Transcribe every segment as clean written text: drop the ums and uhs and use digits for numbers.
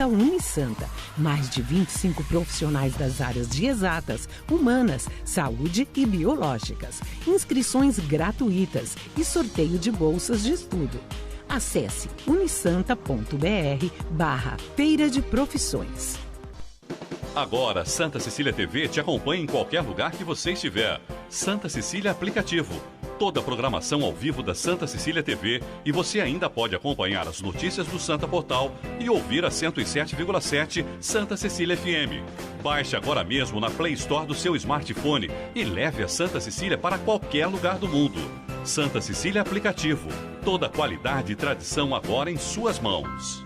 Conheça a Unisanta. Mais de 25 profissionais das áreas de exatas, humanas, saúde e biológicas. Inscrições gratuitas e sorteio de bolsas de estudo. Acesse unisanta.br/feira de profissões. Agora, Santa Cecília TV te acompanha em qualquer lugar que você estiver. Santa Cecília Aplicativo. Toda a programação ao vivo da Santa Cecília TV e você ainda pode acompanhar as notícias do Santa Portal e ouvir a 107,7 Santa Cecília FM. Baixe agora mesmo na Play Store do seu smartphone e leve a Santa Cecília para qualquer lugar do mundo. Santa Cecília Aplicativo. Toda a qualidade e tradição agora em suas mãos.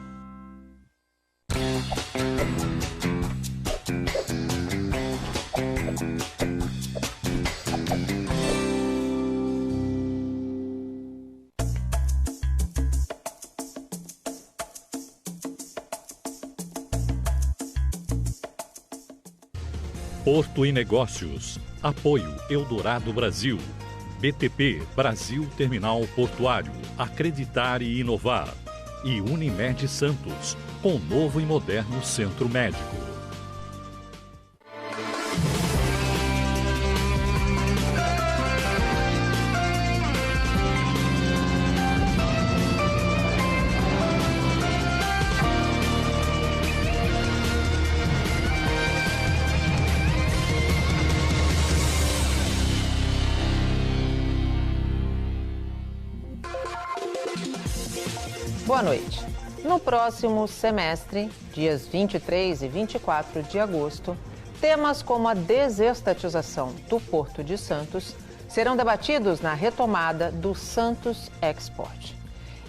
Porto e Negócios. Apoio Eldorado Brasil. BTP, Brasil Terminal Portuário. Acreditar e inovar. E Unimed Santos, com novo e moderno centro médico. Boa noite. No próximo semestre, dias 23 e 24 de agosto, temas como a desestatização do Porto de Santos serão debatidos na retomada do Santos Export.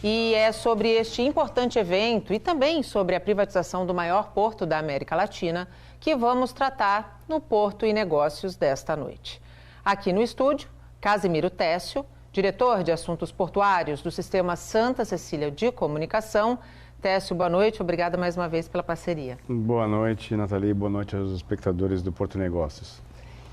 E é sobre este importante evento e também sobre a privatização do maior porto da América Latina que vamos tratar no Porto e Negócios desta noite. Aqui no estúdio, Casimiro Técio, diretor de Assuntos Portuários do Sistema Santa Cecília de Comunicação. Técio, boa noite. Obrigada mais uma vez pela parceria. Boa noite, Nathalie. Boa noite aos espectadores do Porto Negócios.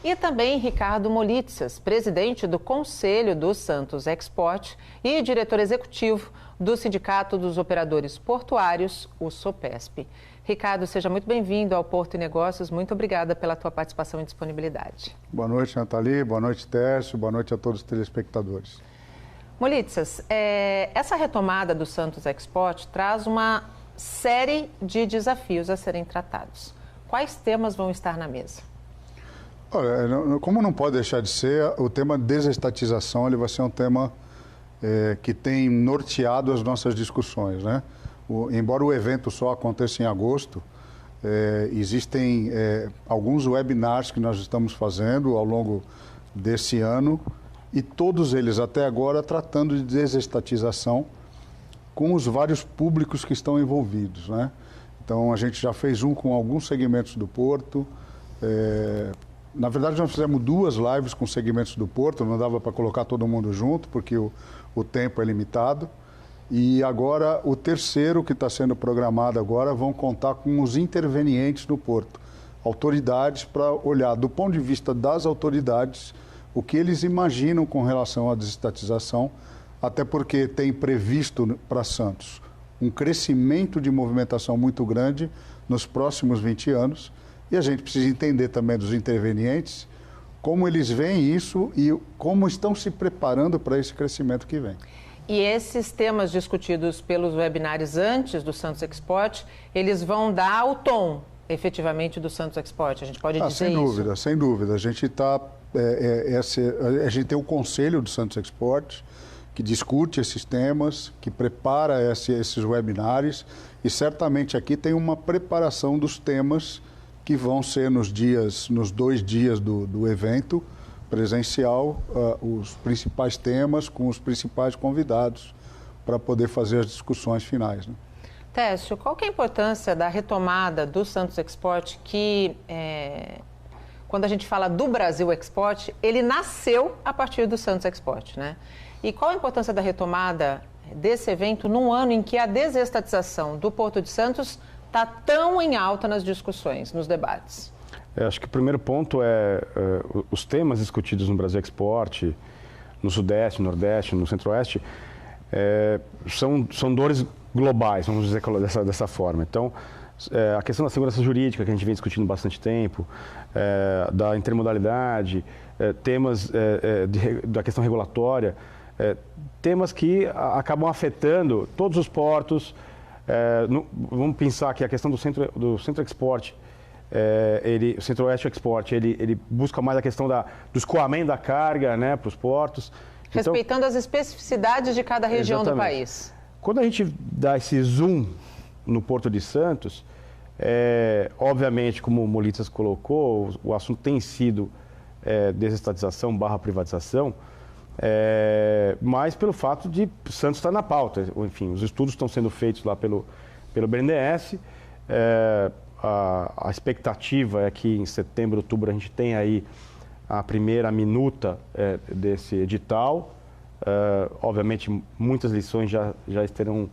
E também Ricardo Molitsas, presidente do Conselho do Santos Export e diretor executivo do Sindicato dos Operadores Portuários, o SOPESP. Ricardo, seja muito bem-vindo ao Porto e Negócios. Muito obrigada pela tua participação e disponibilidade. Boa noite, Nathalie. Boa noite, Técio. Boa noite a todos os telespectadores. Molitsas, essa retomada do Santos Export traz uma série de desafios a serem tratados. Quais temas vão estar na mesa? Olha, como não pode deixar de ser, o tema desestatização ele vai ser um tema que tem norteado as nossas discussões, né? Embora o evento só aconteça em agosto, existem alguns webinars que nós estamos fazendo ao longo desse ano e todos eles até agora tratando de desestatização com os vários públicos que estão envolvidos, né? Então a gente já fez um com alguns segmentos do Porto. Na verdade nós fizemos 2 lives com segmentos do Porto, não dava para colocar todo mundo junto porque o tempo é limitado. E agora, o terceiro que está sendo programado agora, vão contar com os intervenientes no Porto. Autoridades para olhar, do ponto de vista das autoridades, o que eles imaginam com relação à desestatização, até porque tem previsto para Santos um crescimento de movimentação muito grande nos próximos 20 anos. E a gente precisa entender também dos intervenientes, como eles veem isso e como estão se preparando para esse crescimento que vem. E esses temas discutidos pelos webinários antes do Santos Export, eles vão dar o tom, efetivamente, do Santos Export? A gente pode dizer sem dúvida, isso? Sem dúvida. A gente tem o Conselho do Santos Export, que discute esses temas, que prepara esses webinários, e certamente aqui tem uma preparação dos temas que vão ser nos 2 dias do evento presencial, os principais temas com os principais convidados para poder fazer as discussões finais, né? Técio, qual que é a importância da retomada do Santos Export, que quando a gente fala do Brasil Export, ele nasceu a partir do Santos Export, né? E qual a importância da retomada desse evento num ano em que a desestatização do Porto de Santos está tão em alta nas discussões, nos debates? Acho que o primeiro ponto os temas discutidos no Brasil Export, no Sudeste, no Nordeste, no Centro-Oeste, são dores globais, vamos dizer dessa forma. Então, a questão da segurança jurídica, que a gente vem discutindo há bastante tempo, da intermodalidade, temas da questão regulatória, temas que acabam afetando todos os portos. Vamos pensar que a questão do Centro Export, o Centro-Oeste Export, ele busca mais a questão do escoamento da carga, né, para os portos. Respeitando as especificidades de cada região do país. Quando a gente dá esse zoom no Porto de Santos, obviamente, como o Molitas colocou, o assunto tem sido desestatização / privatização, mas pelo fato de Santos estar na pauta. Enfim, os estudos estão sendo feitos lá pelo BNDES. A expectativa é que em setembro, outubro, a gente tenha aí a primeira minuta desse edital. Obviamente, muitas lições já terão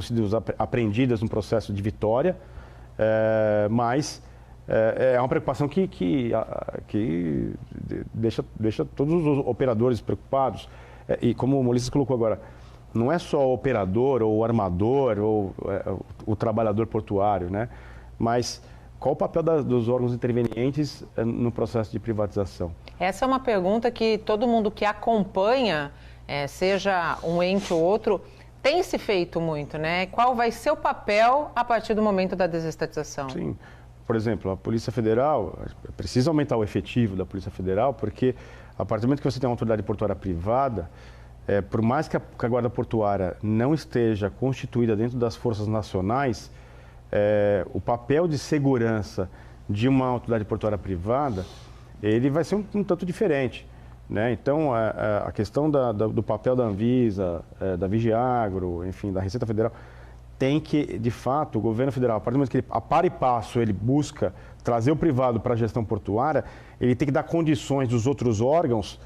sido aprendidas no processo de vitória, mas é uma preocupação que deixa todos os operadores preocupados. E como o Molitas colocou agora, não é só o operador ou o armador ou o trabalhador portuário, né? Mas qual o papel dos órgãos intervenientes no processo de privatização? Essa é uma pergunta que todo mundo que acompanha, seja um ente ou outro, tem se feito muito, né? Qual vai ser o papel a partir do momento da desestatização? Sim. Por exemplo, a Polícia Federal, precisa aumentar o efetivo da Polícia Federal, porque a partir do momento que você tem uma autoridade portuária privada, por mais que a Guarda Portuária não esteja constituída dentro das forças nacionais, o papel de segurança de uma autoridade portuária privada, ele vai ser um tanto diferente, né? Então, a questão do papel da Anvisa, da Vigiagro, enfim, da Receita Federal, tem que, de fato, o governo federal, a partir do momento que ele, a par e passo, ele busca trazer o privado para a gestão portuária, ele tem que dar condições dos outros órgãos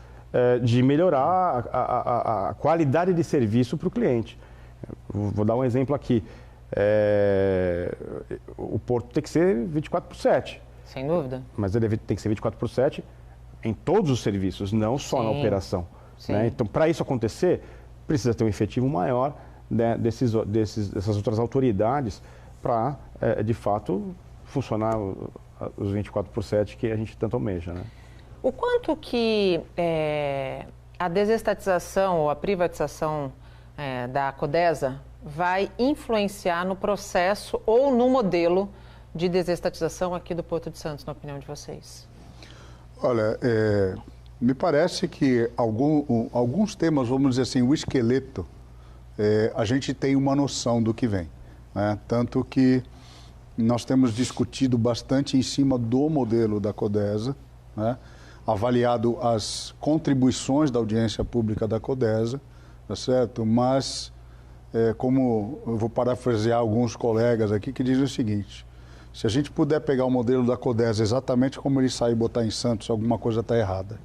de melhorar a qualidade de serviço para o cliente. Vou dar um exemplo aqui. O porto tem que ser 24/7. Sem dúvida. Mas ele tem que ser 24/7 em todos os serviços, não só na operação. Né? Então, para isso acontecer, precisa ter um efetivo maior, né, dessas outras autoridades para, de fato, funcionar os 24/7 que a gente tanto almeja. Né? O quanto que a desestatização ou a privatização da Codesa vai influenciar no processo ou no modelo de desestatização aqui do Porto de Santos, na opinião de vocês? Olha, me parece que alguns temas, vamos dizer assim, o esqueleto, a gente tem uma noção do que vem, né? Tanto que nós temos discutido bastante em cima do modelo da Codesa, né? Avaliado as contribuições da audiência pública da Codesa, tá certo? Mas, como eu vou parafrasear alguns colegas aqui que dizem o seguinte: se a gente puder pegar o modelo da Codesa exatamente como ele saiu e botar em Santos, alguma coisa está errada.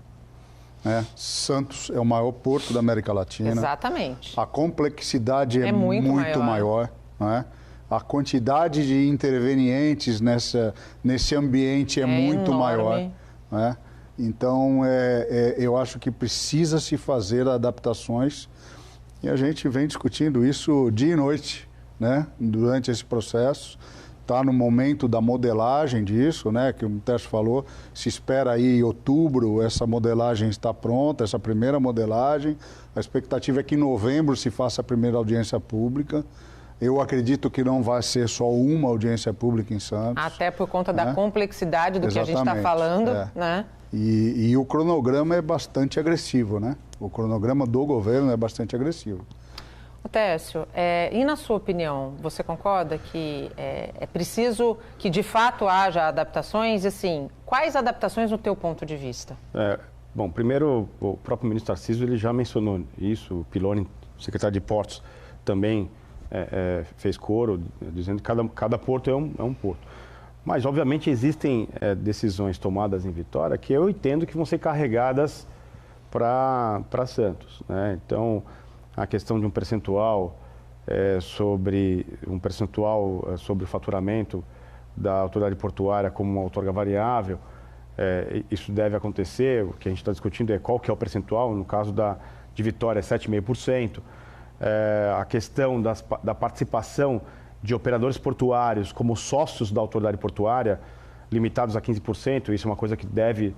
Santos é o maior porto da América Latina. Exatamente. A complexidade é muito maior. Né? A quantidade de intervenientes nesse ambiente é muito enorme. Maior. Né? Então, eu acho que precisa se fazer adaptações e a gente vem discutindo isso dia e noite, né? Durante esse processo. Está no momento da modelagem disso, né, que o Tércio falou, se espera aí em outubro essa modelagem está pronta, essa primeira modelagem. A expectativa é que em novembro se faça a primeira audiência pública. Eu acredito que não vai ser só uma audiência pública em Santos. Até por conta da complexidade do que a gente está falando, né? E o cronograma é bastante agressivo, né? O cronograma do governo é bastante agressivo. Tércio, e na sua opinião, você concorda que é preciso que de fato haja adaptações? E assim, quais adaptações no teu ponto de vista? Bom, primeiro, o próprio ministro Tarcísio ele já mencionou isso, o Piloni, secretário de Portos, também fez coro, dizendo que cada porto é um porto. Mas, obviamente, existem decisões tomadas em Vitória que eu entendo que vão ser carregadas para Santos, né? Então, a questão de um percentual sobre o faturamento da autoridade portuária como uma outorga variável, isso deve acontecer. O que a gente está discutindo é qual que é o percentual. No caso de Vitória é 7,5%. A questão da participação de operadores portuários como sócios da autoridade portuária, limitados a 15%, isso é uma coisa que deve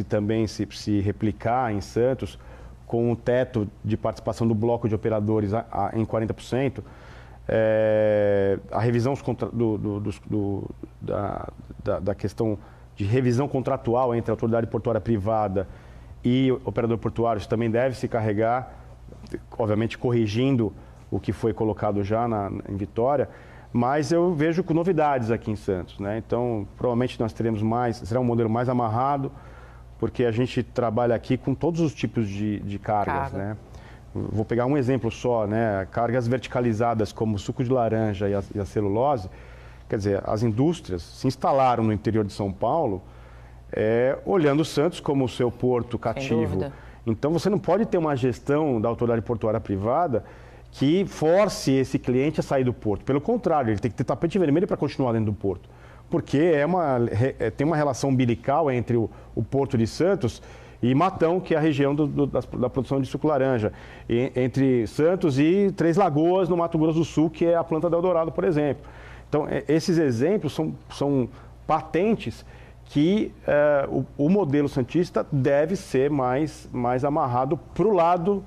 também se replicar em Santos, com um teto de participação do bloco de operadores em 40%. A revisão da questão de revisão contratual entre a autoridade portuária privada e o operador portuário também deve se carregar, obviamente corrigindo o que foi colocado já em Vitória, mas eu vejo com novidades aqui em Santos, né? Então, provavelmente nós teremos será um modelo mais amarrado, porque a gente trabalha aqui com todos os tipos de cargas, né? Vou pegar um exemplo só, né? Cargas verticalizadas como o suco de laranja e a celulose. Quer dizer, as indústrias se instalaram no interior de São Paulo, olhando Santos como o seu porto cativo. Então, você não pode ter uma gestão da autoridade portuária privada que force esse cliente a sair do porto. Pelo contrário, ele tem que ter tapete vermelho para continuar dentro do porto. Porque tem uma relação umbilical entre o Porto de Santos e Matão, que é a região da produção de suco laranja. Entre Santos e Três Lagoas, no Mato Grosso do Sul, que é a planta da Eldorado, por exemplo. Então, esses exemplos são patentes que o modelo santista deve ser mais amarrado para o lado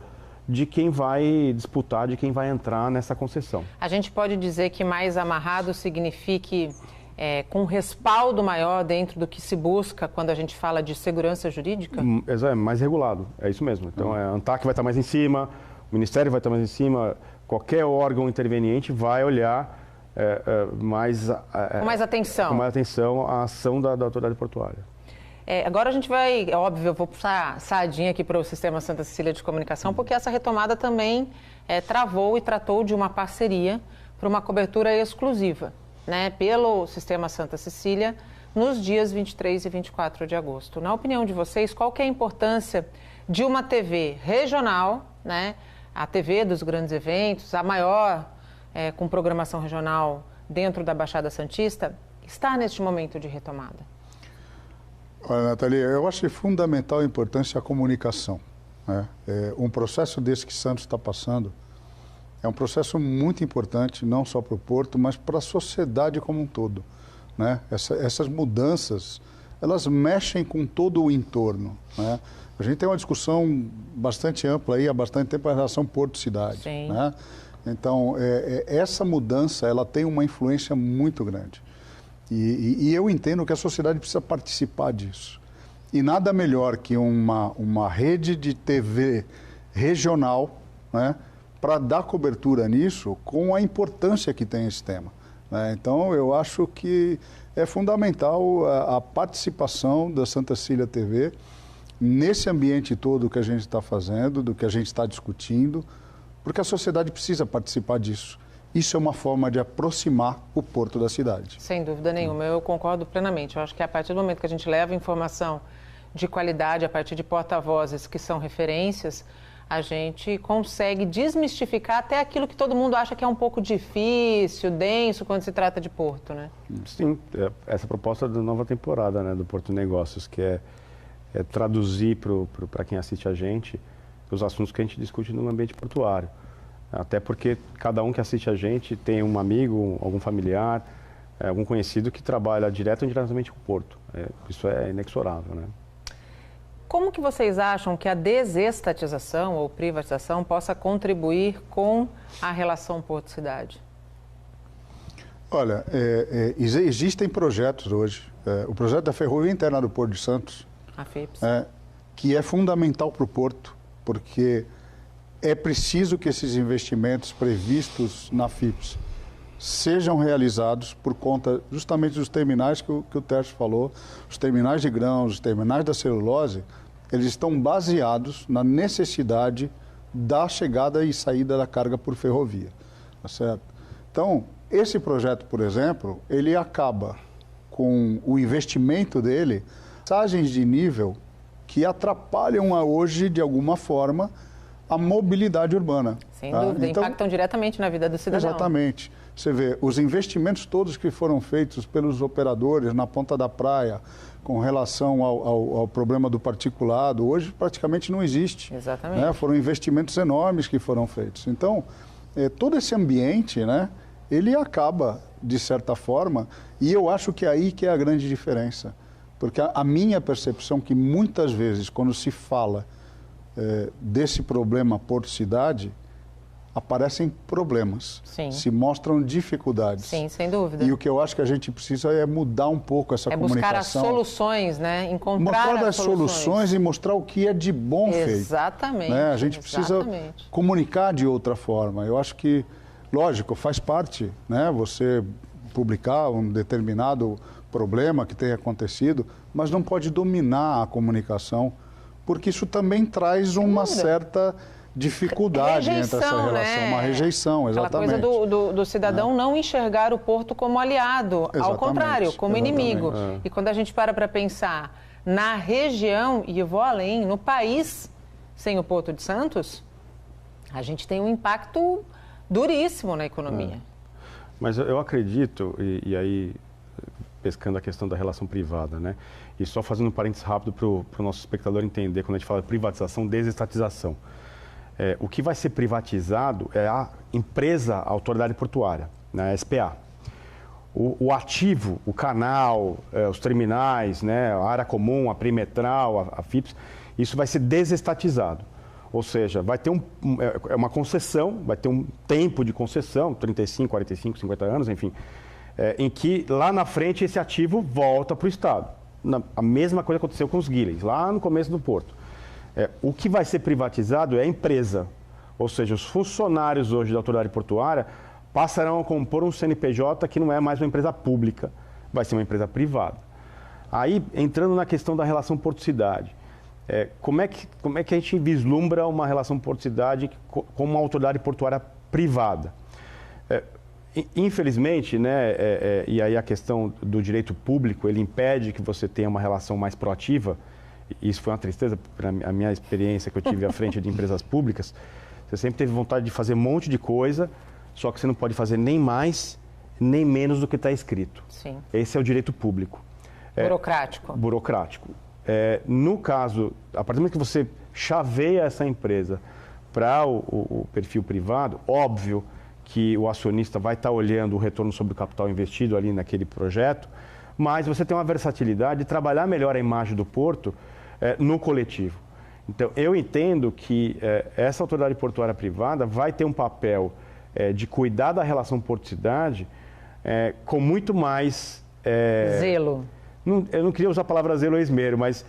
de quem vai disputar, de quem vai entrar nessa concessão. A gente pode dizer que mais amarrado signifique com respaldo maior dentro do que se busca quando a gente fala de segurança jurídica? Mais regulado, é isso mesmo. Então, a ANTAC vai estar mais em cima, o Ministério vai estar mais em cima, qualquer órgão interveniente vai olhar com mais atenção a ação da autoridade portuária. Agora a gente vai, óbvio, eu vou puxar sardinha aqui para o Sistema Santa Cecília de Comunicação, porque essa retomada também travou e tratou de uma parceria para uma cobertura exclusiva, né, pelo Sistema Santa Cecília nos dias 23 e 24 de agosto. Na opinião de vocês, qual que é a importância de uma TV regional, né, a TV dos grandes eventos, a maior com programação regional dentro da Baixada Santista, estar neste momento de retomada? Olha, Nathalie, eu acho fundamental a importância da comunicação, né? Um processo desse que Santos está passando é um processo muito importante, não só para o Porto, mas para a sociedade como um todo, né? Essas mudanças, elas mexem com todo o entorno, né? A gente tem uma discussão bastante ampla aí há bastante tempo em relação ao Porto-Cidade, né? Então, essa mudança, ela tem uma influência muito grande. E eu entendo que a sociedade precisa participar disso. E nada melhor que uma rede de TV regional, né, para dar cobertura nisso com a importância que tem esse tema, né? Então, eu acho que é fundamental a participação da Santa Cecília TV nesse ambiente todo que a gente está fazendo, do que a gente está discutindo, porque a sociedade precisa participar disso. Isso é uma forma de aproximar o porto da cidade. Sem dúvida nenhuma, eu concordo plenamente. Eu acho que a partir do momento que a gente leva informação de qualidade, a partir de porta-vozes que são referências, a gente consegue desmistificar até aquilo que todo mundo acha que é um pouco difícil, denso, quando se trata de porto, né? Sim, essa proposta da nova temporada, né, do Porto Negócios, que é traduzir para quem assiste a gente os assuntos que a gente discute no ambiente portuário. Até porque cada um que assiste a gente tem um amigo, algum familiar, algum conhecido que trabalha direto ou indiretamente com o porto. Isso é inexorável, né? Como que vocês acham que a desestatização ou privatização possa contribuir com a relação porto-cidade? Olha, existem projetos hoje. O projeto da Ferrovia Interna do Porto de Santos, a FIPS, que é fundamental para o porto, porque é preciso que esses investimentos previstos na FIPS sejam realizados por conta justamente dos terminais que o Tércio falou, os terminais de grãos, os terminais da celulose, eles estão baseados na necessidade da chegada e saída da carga por ferrovia, tá certo? Então, esse projeto, por exemplo, ele acaba com o investimento dele, passagens de nível que atrapalham hoje, de alguma forma, a mobilidade urbana. Sem dúvida, então, impactam diretamente na vida do cidadão. Exatamente. Você vê, os investimentos todos que foram feitos pelos operadores na ponta da praia, com relação ao problema do particulado, hoje praticamente não existe. Exatamente. Né? Foram investimentos enormes que foram feitos. Então, todo esse ambiente, né, ele acaba, de certa forma, e eu acho que é aí que é a grande diferença. Porque a minha percepção que muitas vezes, quando se fala desse problema porto-cidade, aparecem problemas, se mostram dificuldades. Sim, sem dúvida. E o que eu acho que a gente precisa é mudar um pouco essa comunicação. Buscar as soluções, né? Mostrar as soluções e mostrar o que é de bom feito. Exatamente. Né? A gente precisa comunicar de outra forma. Eu acho que, lógico, faz parte, né? Você publicar um determinado problema que tenha acontecido, mas não pode dominar a comunicação, porque isso também traz uma certa dificuldade entre essa relação, né? Uma rejeição, exatamente. Aquela coisa do cidadão não enxergar o Porto como aliado, ao contrário, como inimigo. E quando a gente para pensar na região, e eu vou além, no país sem o Porto de Santos, a gente tem um impacto duríssimo na economia. Mas eu acredito, e aí pescando a questão da relação privada, né? E só fazendo um parênteses rápido para o nosso espectador entender, quando a gente fala de privatização, desestatização. O que vai ser privatizado é a empresa, a autoridade portuária, né, a SPA. O ativo, o canal, os terminais, né, a área comum, a perimetral, a FIPS, isso vai ser desestatizado. Ou seja, vai ter uma concessão, vai ter um tempo de concessão, 35, 45, 50 anos, enfim, em que lá na frente esse ativo volta para o Estado. A mesma coisa aconteceu com os guilhermes, lá no começo do Porto. O que vai ser privatizado é a empresa, ou seja, os funcionários hoje da autoridade portuária passarão a compor um CNPJ que não é mais uma empresa pública, vai ser uma empresa privada. Aí, entrando na questão da relação porto-cidade, como é que a gente vislumbra uma relação porto-cidade com uma autoridade portuária privada? Infelizmente, né, e aí a questão do direito público, ele impede que você tenha uma relação mais proativa. Isso foi uma tristeza, a minha experiência que eu tive à frente de empresas públicas. Você sempre teve vontade de fazer um monte de coisa, só que você não pode fazer nem mais, nem menos do que está escrito. Sim. Esse é o direito público. Burocrático. Burocrático. No caso, a partir do momento que você chaveia essa empresa para o perfil privado, óbvio que o acionista vai estar olhando o retorno sobre o capital investido ali naquele projeto, mas você tem uma versatilidade de trabalhar melhor a imagem do Porto no coletivo. Então, eu entendo que essa autoridade portuária privada vai ter um papel de cuidar da relação porto-cidade com muito mais... zelo. Eu não queria usar a palavra zelo ou esmero, mas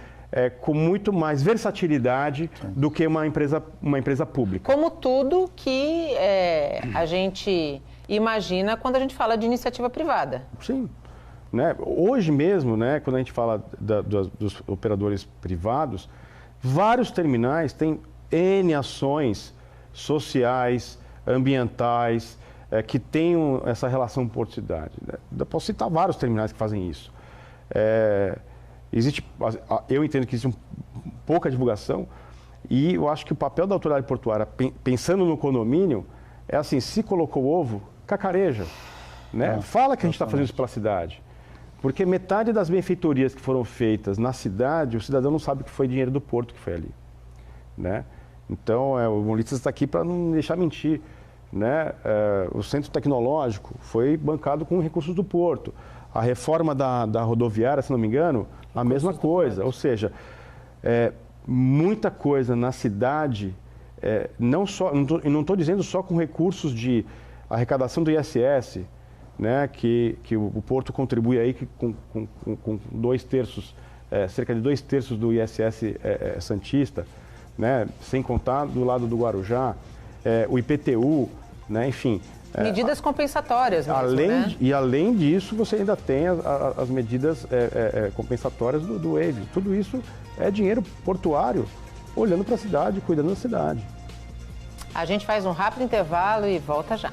com muito mais versatilidade do que uma empresa pública. Como tudo que a gente imagina quando a gente fala de iniciativa privada. Sim. Né? Hoje mesmo, né, quando a gente fala dos operadores privados, vários terminais têm N ações sociais, ambientais, que tenham essa relação porto-cidade. Né? Posso citar vários terminais que fazem isso. Eu entendo que existe pouca divulgação e eu acho que o papel da autoridade portuária, pensando no condomínio, é assim, se colocou ovo, cacareja. Né? Fala que a gente está fazendo isso pela cidade. Porque metade das benfeitorias que foram feitas na cidade, o cidadão não sabe que foi dinheiro do Porto que foi ali. Né? Então, o Ulisses está aqui para não deixar mentir. Né? O centro tecnológico foi bancado com recursos do Porto. A reforma da rodoviária, se não me engano, a mesma coisa. Ou seja, muita coisa na cidade, não estou dizendo só com recursos de arrecadação do ISS, né, que o Porto contribui aí com 2/3, cerca de 2/3 do ISS santista, né, sem contar do lado do Guarujá, o IPTU, né, enfim. Medidas compensatórias mesmo, né? E além disso, você ainda tem as medidas compensatórias do WAVE. Tudo isso é dinheiro portuário, olhando para a cidade, cuidando da cidade. A gente faz um rápido intervalo e volta já.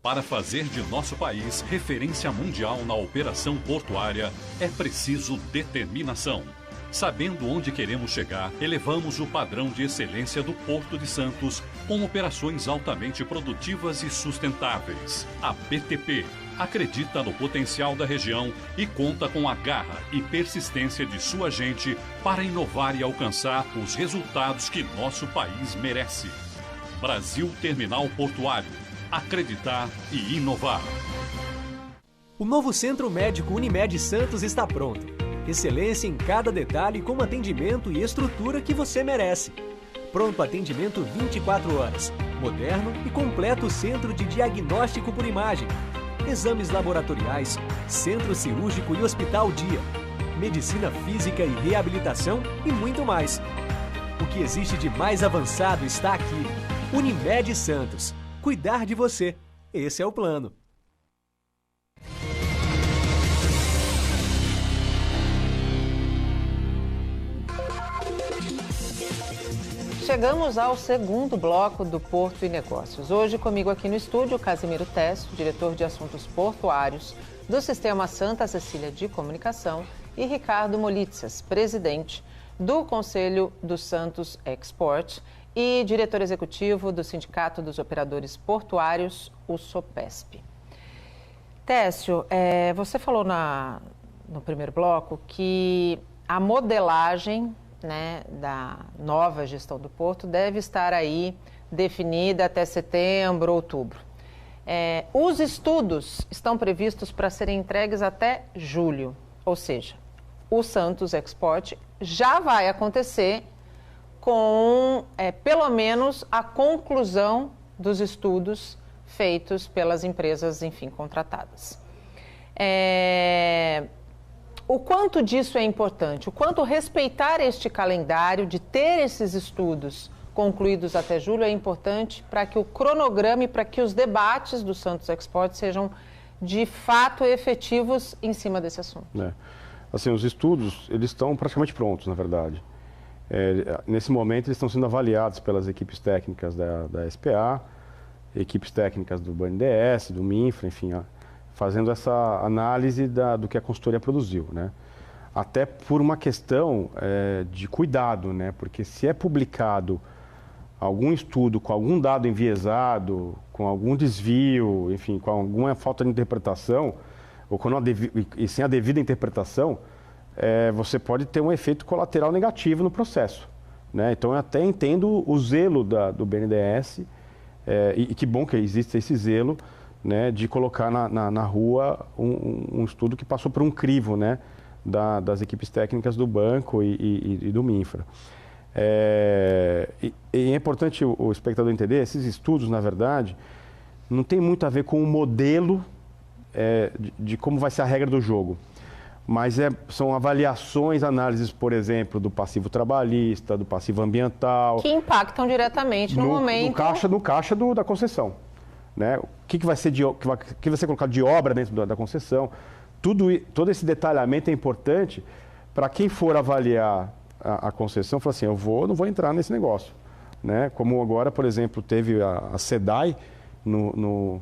Para fazer de nosso país referência mundial na operação portuária, é preciso determinação. Sabendo onde queremos chegar, elevamos o padrão de excelência do Porto de Santos com operações altamente produtivas e sustentáveis. A BTP acredita no potencial da região e conta com a garra e persistência de sua gente para inovar e alcançar os resultados que nosso país merece. Brasil Terminal Portuário. Acreditar e inovar. O novo Centro Médico Unimed Santos está pronto. Excelência em cada detalhe com atendimento e estrutura que você merece. Pronto atendimento 24 horas. Moderno e completo centro de diagnóstico por imagem. Exames laboratoriais, centro cirúrgico e hospital dia. Medicina física e reabilitação e muito mais. O que existe de mais avançado está aqui. Unimed Santos. Cuidar de você. Esse é o plano. Chegamos ao segundo bloco do Porto e Negócios. Hoje comigo aqui no estúdio, Casimiro Técio, diretor de assuntos portuários do Sistema Santa Cecília de Comunicação, e Ricardo Molitzas, presidente do Conselho do Santos Export e diretor executivo do Sindicato dos Operadores Portuários, o SOPESP. Técio, você falou no primeiro bloco que a modelagem, né, da nova gestão do Porto deve estar aí definida até setembro, outubro. Os estudos estão previstos para serem entregues até julho, ou seja, o Santos Export já vai acontecer com, pelo menos, a conclusão dos estudos feitos pelas empresas, enfim, contratadas. O quanto disso é importante? O quanto respeitar este calendário de ter esses estudos concluídos até julho é importante para que o cronograma e para que os debates do Santos Export sejam, de fato, efetivos em cima desse assunto? Assim, os estudos, eles estão praticamente prontos, na verdade. Nesse momento, eles estão sendo avaliados pelas equipes técnicas da SPA, equipes técnicas do BNDES, do MINFRA, enfim, fazendo essa análise do que a consultoria produziu, né? Até por uma questão de cuidado, né? Porque se é publicado algum estudo com algum dado enviesado, com algum desvio, enfim, com alguma falta de interpretação, ou e sem a devida interpretação, você pode ter um efeito colateral negativo no processo, né? Então, eu até entendo o zelo do BNDES, e que bom que existe esse zelo, né, de colocar na rua um estudo que passou por um crivo, né, das equipes técnicas do banco e do MINFRA. E é importante o espectador entender, esses estudos, na verdade, não tem muito a ver com o modelo de como vai ser a regra do jogo, mas são avaliações, análises, por exemplo, do passivo trabalhista, do passivo ambiental. Que impactam diretamente no momento... No caixa da concessão. Né? O que vai ser colocado de obra dentro da concessão. Todo esse detalhamento é importante para quem for avaliar a concessão, falar assim, não vou entrar nesse negócio. Né? Como agora, por exemplo, teve a SEDAI no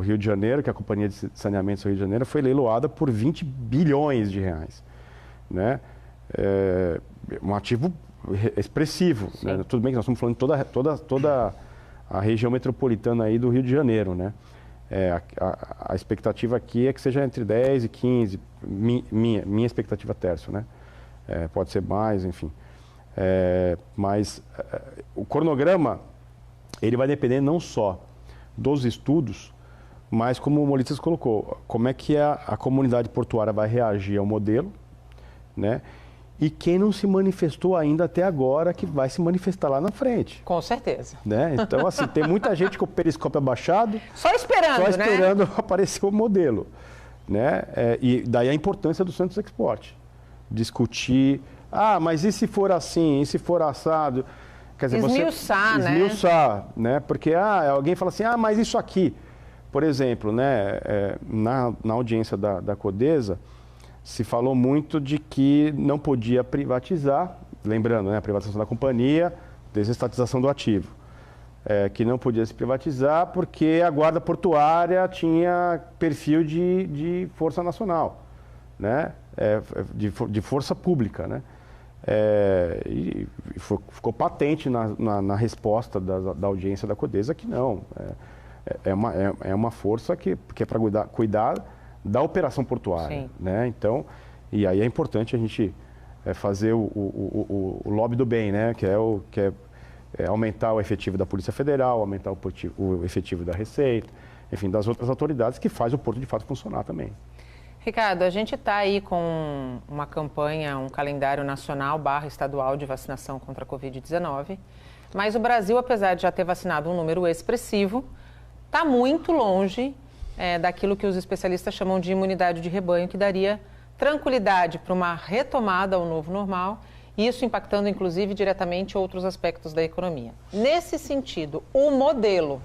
Rio de Janeiro, que é a Companhia de Saneamento do Rio de Janeiro, foi leiloada por 20 bilhões de reais. Né? Um ativo expressivo. Né? Tudo bem que nós estamos falando de toda a região metropolitana aí do Rio de Janeiro, né? A expectativa aqui é que seja entre 10 e 15, minha expectativa Técio, né? Pode ser mais, enfim. Mas o cronograma, ele vai depender não só dos estudos, mas como o Molitzas colocou, como é que a comunidade portuária vai reagir ao modelo, né? E quem não se manifestou ainda até agora, que vai se manifestar lá na frente. Com certeza. Né? Então, assim, tem muita gente com o periscópio abaixado. Só esperando aparecer o modelo. Né? E daí a importância do Santos Export. Discutir, mas e se for assim, e se for assado? Quer dizer, esmiuçar, né? Porque alguém fala assim, mas isso aqui. Por exemplo, né, na audiência da Codesa, se falou muito de que não podia privatizar, lembrando, né, a privatização da companhia, desestatização do ativo, que não podia se privatizar porque a guarda portuária tinha perfil de força nacional, né, de força pública, né? E ficou patente na resposta da audiência da Codesa que não. É uma força que é para cuidar da operação portuária. Sim. Né? Então, e aí é importante a gente fazer o lobby do bem, né? que é aumentar o efetivo da Polícia Federal, aumentar o efetivo da Receita, enfim, das outras autoridades que faz o porto de fato funcionar também. Ricardo, a gente está aí com uma campanha, um calendário nacional / estadual de vacinação contra a Covid-19, mas o Brasil, apesar de já ter vacinado um número expressivo, está muito longe daquilo que os especialistas chamam de imunidade de rebanho, que daria tranquilidade para uma retomada ao novo normal, e isso impactando, inclusive, diretamente outros aspectos da economia. Nesse sentido, o modelo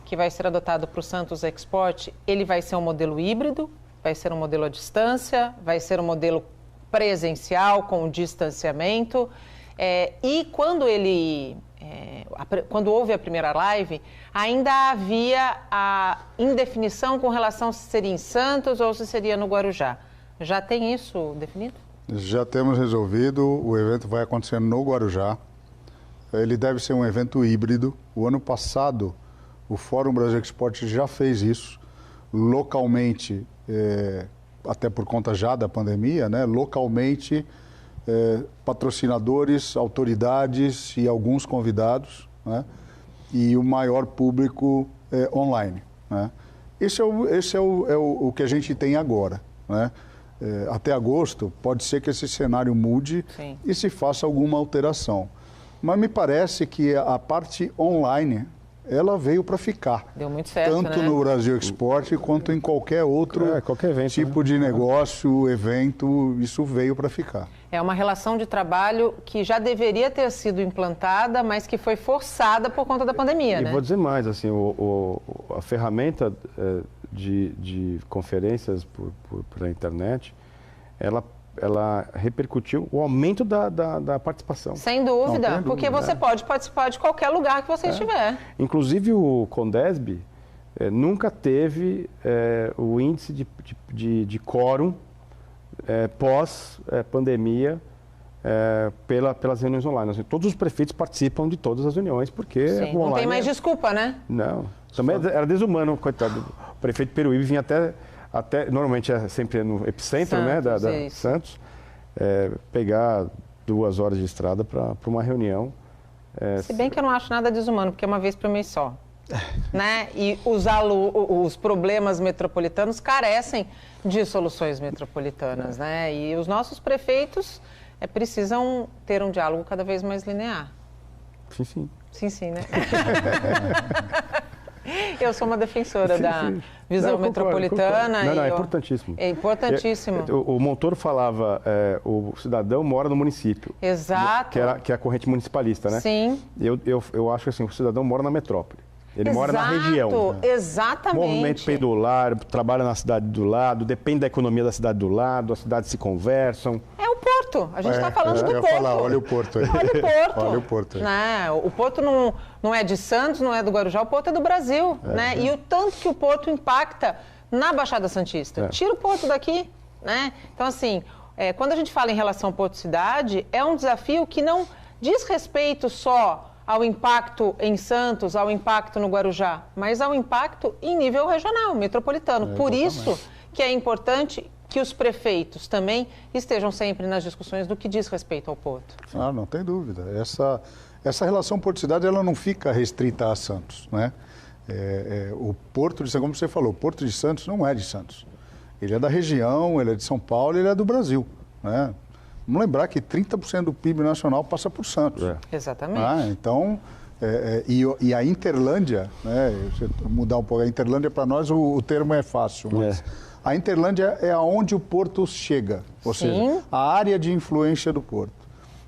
que vai ser adotado para o Santos Export, ele vai ser um modelo híbrido, vai ser um modelo à distância, vai ser um modelo presencial, com distanciamento. E quando houve a primeira live, ainda havia a indefinição com relação se seria em Santos ou se seria no Guarujá. Já tem isso definido? Já temos resolvido, o evento vai acontecer no Guarujá. Ele deve ser um evento híbrido. O ano passado, o Fórum Brasil Export já fez isso, localmente, até por conta já da pandemia, né? Localmente, patrocinadores, autoridades e alguns convidados, né? E o maior público online, né? Esse é o que a gente tem agora, né? Até agosto, pode ser que esse cenário mude. Sim. E se faça alguma alteração. Mas me parece que a parte online, ela veio para ficar. Deu muito certo, tanto no Brasil Export quanto em qualquer outro qualquer evento, tipo, né, de negócio, evento, isso veio para ficar. É uma relação de trabalho que já deveria ter sido implantada, mas que foi forçada por conta da pandemia, né? E vou dizer mais, assim, a ferramenta de conferências pela internet, ela repercutiu o aumento da participação. Sem dúvida, porque você pode participar de qualquer lugar que você estiver. Inclusive o Condesb nunca teve o índice de quórum pós-pandemia pelas reuniões online. Assim, todos os prefeitos participam de todas as reuniões, porque o online... Não tem mais desculpa, né? Não. Também era desumano, coitado. O prefeito Peruíbe vinha até normalmente é sempre no epicentro, Santos, né, da Santos, pegar 2 horas de estrada para uma reunião. Se bem que eu não acho nada desumano, porque é uma vez por mês só. Né? E os problemas metropolitanos carecem de soluções metropolitanas, né? E os nossos prefeitos precisam ter um diálogo cada vez mais linear. Sim, sim. Sim, sim, né? Eu sou uma defensora da visão metropolitana. Concordo. Não, é importantíssimo. É importantíssimo. O Montoro falava, o cidadão mora no município. Exato. Que é a corrente municipalista, né? Sim. Eu acho que assim, o cidadão mora na metrópole. Ele mora na região. Exatamente. Movimento pendular, trabalha na cidade do lado, depende da economia da cidade do lado, as cidades se conversam. É o porto. A gente está falando do porto. Falar, olha o porto aí. Olha o porto. Olha o porto aí. Né? O porto não é de Santos, não é do Guarujá, o porto é do Brasil. Né? E o tanto que o porto impacta na Baixada Santista. Tira o porto daqui. Né? Então, assim, quando a gente fala em relação ao porto-cidade, é um desafio que não diz respeito só ao impacto em Santos, ao impacto no Guarujá, mas ao impacto em nível regional, metropolitano. Por isso que é importante que os prefeitos também estejam sempre nas discussões do que diz respeito ao porto. Ah, não tem dúvida. Essa relação porto-cidade, ela não fica restrita a Santos, né? O Porto de Santos, como você falou, o Porto de Santos não é de Santos. Ele é da região, ele é de São Paulo, ele é do Brasil, né? Vamos lembrar que 30% do PIB nacional passa por Santos. Exatamente. Então, e a Interlândia, né, mudar um pouco, a Interlândia para nós o termo é fácil, mas a Interlândia é aonde o porto chega, ou seja, a área de influência do porto.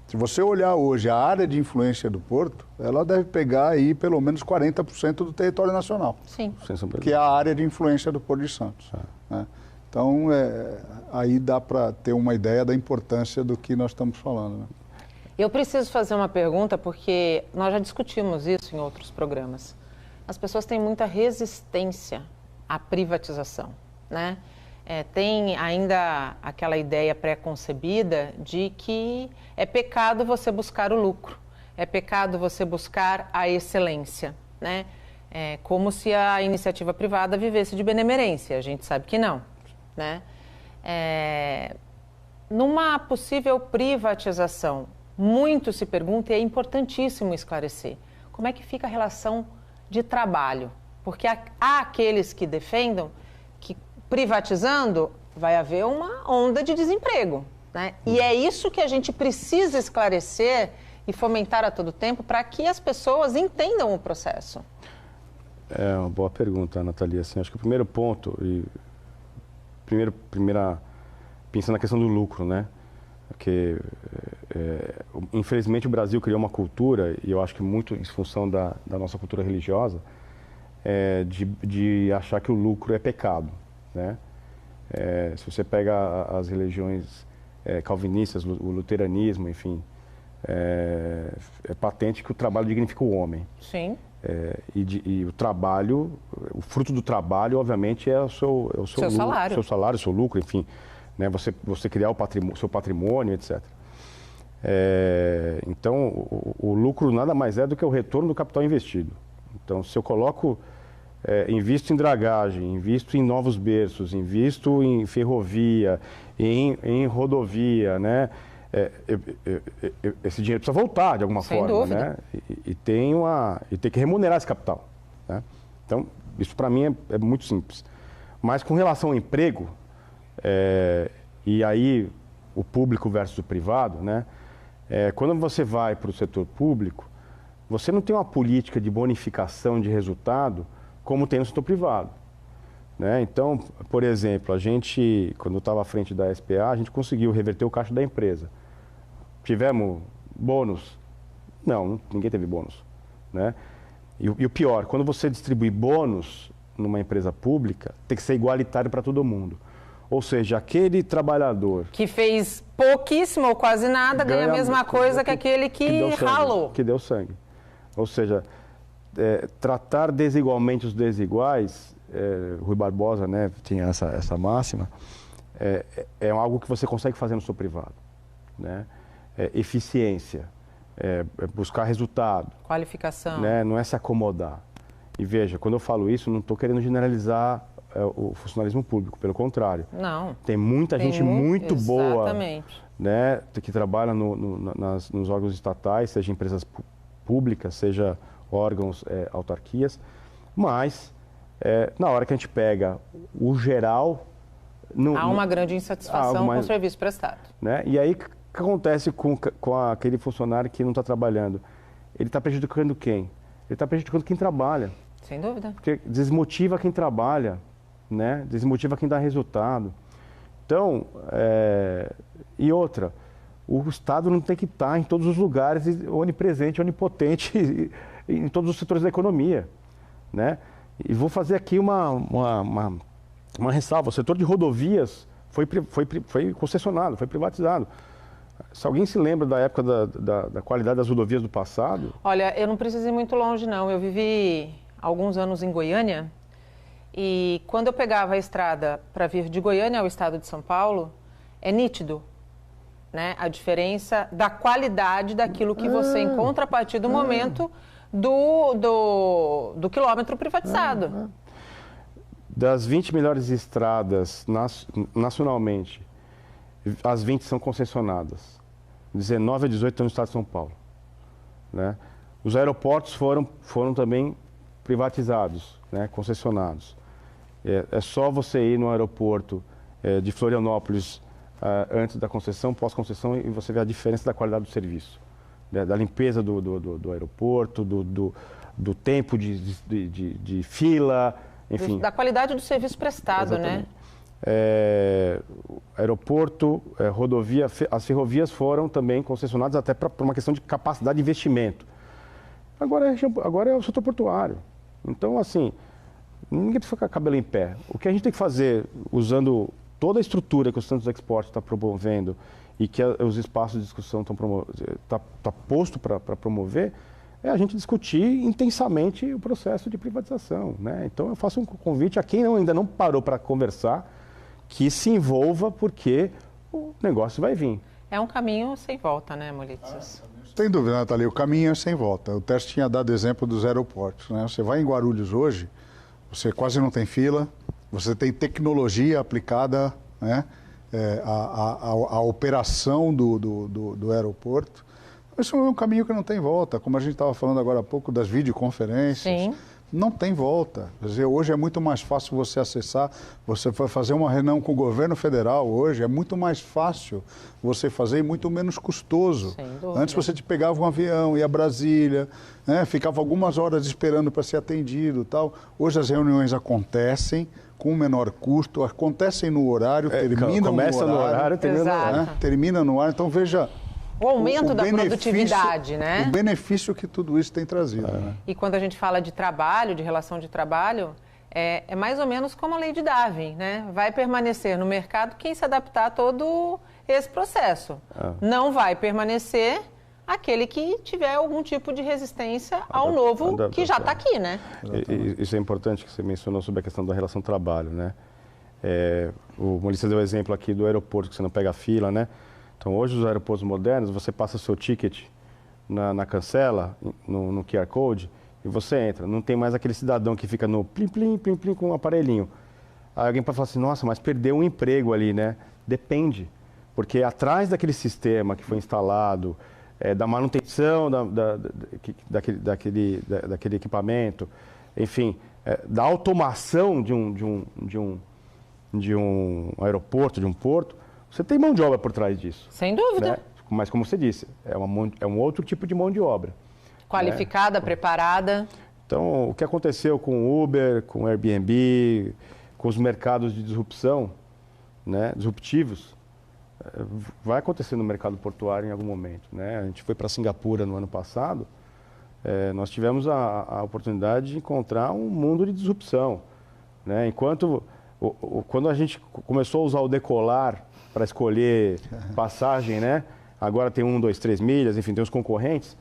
Se você olhar hoje a área de influência do porto, ela deve pegar aí pelo menos 40% do território nacional. Sim. Que é a área de influência do Porto de Santos. Né? Então, aí dá para ter uma ideia da importância do que nós estamos falando. Né? Eu preciso fazer uma pergunta, porque nós já discutimos isso em outros programas. As pessoas têm muita resistência à privatização, né? tem ainda aquela ideia pré-concebida de que é pecado você buscar o lucro, é pecado você buscar a excelência, né? É como se a iniciativa privada vivesse de benemerência, a gente sabe que não, né? Numa possível privatização, muito se pergunta, e é importantíssimo esclarecer, como é que fica a relação de trabalho? Porque há aqueles que defendam que privatizando vai haver uma onda de desemprego, né? E é isso que a gente precisa esclarecer e fomentar a todo tempo para que as pessoas entendam o processo. É uma boa pergunta, Nathalie. Assim, acho que o primeiro ponto, pensando na questão do lucro, né? Porque, infelizmente, o Brasil criou uma cultura, e eu acho que muito em função da nossa cultura religiosa, de achar que o lucro é pecado, né? Se você pega as religiões calvinistas, o luteranismo, enfim, é patente que o trabalho dignifica o homem. Sim. E o trabalho, o fruto do trabalho, obviamente, é o seu salário. Seu salário, seu lucro, enfim, né? Você criar o seu patrimônio, etc. Então, o lucro nada mais é do que o retorno do capital investido. Então, se eu coloco, invisto em dragagem, invisto em novos berços, invisto em ferrovia, em rodovia, né? Esse dinheiro precisa voltar de alguma forma, dúvida. né? E tem que remunerar esse capital, né? Então, isso para mim é muito simples. Mas com relação ao emprego, e aí o público versus o privado, né? Quando você vai para o setor público, você não tem uma política de bonificação de resultado como tem no setor privado, né? Então, por exemplo, a gente, quando eu estava à frente da SPA, a gente conseguiu reverter o caixa da empresa. Tivemos bônus? Não, ninguém teve bônus, né? E o pior, quando você distribui bônus numa empresa pública, tem que ser igualitário para todo mundo. Ou seja, aquele trabalhador que fez pouquíssimo ou quase nada ganha a mesma coisa que aquele que ralou. Que deu sangue. Ou seja, tratar desigualmente os desiguais, Rui Barbosa, né, tinha essa máxima, é algo que você consegue fazer no seu privado, né? Eficiência, buscar resultado. Qualificação. Né? Não é se acomodar. E veja, quando eu falo isso, não estou querendo generalizar o funcionalismo público, pelo contrário. Não. Tem muita gente muito boa, exatamente, né, que trabalha nos órgãos estatais, seja empresas públicas, seja órgãos, autarquias, mas na hora que a gente pega o geral... há uma grande insatisfação com o serviço prestado. Né? E aí, o que acontece com aquele funcionário que não está trabalhando? Ele está prejudicando quem? Ele está prejudicando quem trabalha. Sem dúvida. Porque desmotiva quem trabalha, né? Desmotiva quem dá resultado. Então, e outra, o Estado não tem que estar em todos os lugares, onipresente, onipotente, em todos os setores da economia, né? E vou fazer aqui uma ressalva. O setor de rodovias foi concessionado, foi privatizado. Se alguém se lembra da época da qualidade das rodovias do passado... Olha, eu não preciso ir muito longe, não. Eu vivi alguns anos em Goiânia e quando eu pegava a estrada para vir de Goiânia ao estado de São Paulo, é nítido, né, a diferença da qualidade daquilo que você encontra a partir do momento do quilômetro privatizado. Das 20 melhores estradas nacionalmente, as 20 são concessionadas. 19 a 18 estão no estado de São Paulo, né? Os aeroportos foram também privatizados, né? Concessionados. É só você ir no aeroporto de Florianópolis antes da concessão, pós-concessão, e você vê a diferença da qualidade do serviço, né? Da limpeza do aeroporto, do tempo de fila, enfim. Da qualidade do serviço prestado, exatamente, né? Aeroporto, rodovia, as ferrovias foram também concessionadas até por uma questão de capacidade de investimento. Agora é o setor portuário. Então, assim, ninguém precisa ficar cabelo em pé. O que a gente tem que fazer, usando toda a estrutura que o Santos Export está promovendo e que os espaços de discussão está posto para promover, é a gente discutir intensamente o processo de privatização, né? Então, eu faço um convite a quem ainda não parou para conversar, que se envolva porque o negócio vai vir. É um caminho sem volta, né, Molitzes? Sem dúvida, Nathalie, o caminho é sem volta. O Tércio tinha dado exemplo dos aeroportos, né? Você vai em Guarulhos hoje, você quase não tem fila, você tem tecnologia aplicada, né? A operação do aeroporto. Isso é um caminho que não tem volta, como a gente estava falando agora há pouco das videoconferências. Sim. Não tem volta. Quer dizer, hoje é muito mais fácil você acessar, você vai fazer uma reunião com o governo federal hoje, é muito mais fácil você fazer e muito menos custoso. Sem dúvida. Antes você te pegava um avião, ia a Brasília, né, ficava algumas horas esperando para ser atendido e tal. Hoje as reuniões acontecem com menor custo, acontecem no horário, terminam começa no horário, termina no horário. né, termina no horário. Então veja... O aumento da produtividade, né? O benefício que tudo isso tem trazido. Né? E quando a gente fala de trabalho, de relação de trabalho, é mais ou menos como a lei de Darwin, né? Vai permanecer no mercado quem se adaptar a todo esse processo. Não vai permanecer aquele que tiver algum tipo de resistência ao novo que já está aqui, né? Isso é importante que você mencionou sobre a questão da relação trabalho, né? O Molitzes deu o exemplo aqui do aeroporto, que você não pega fila, né? Então, hoje, os aeroportos modernos, você passa o seu ticket na cancela, no QR Code, e você entra. Não tem mais aquele cidadão que fica no plim, plim, plim, plim, com um aparelhinho. Aí alguém pode falar assim, nossa, mas perdeu um emprego ali, né? Depende. Porque atrás daquele sistema que foi instalado, da manutenção daquele equipamento, enfim, da automação de um aeroporto, de um porto, você tem mão de obra por trás disso. Sem dúvida. Né? Mas, como você disse, é um outro tipo de mão de obra. Qualificada, preparada. Então, o que aconteceu com o Uber, com o Airbnb, com os mercados de disrupção, né, disruptivos, vai acontecer no mercado portuário em algum momento. Né? A gente foi para Singapura no ano passado, nós tivemos a oportunidade de encontrar um mundo de disrupção. Né? Quando a gente começou a usar o Decolar para escolher passagem, né? Agora tem 1, 2, 3 milhas, enfim, tem os concorrentes.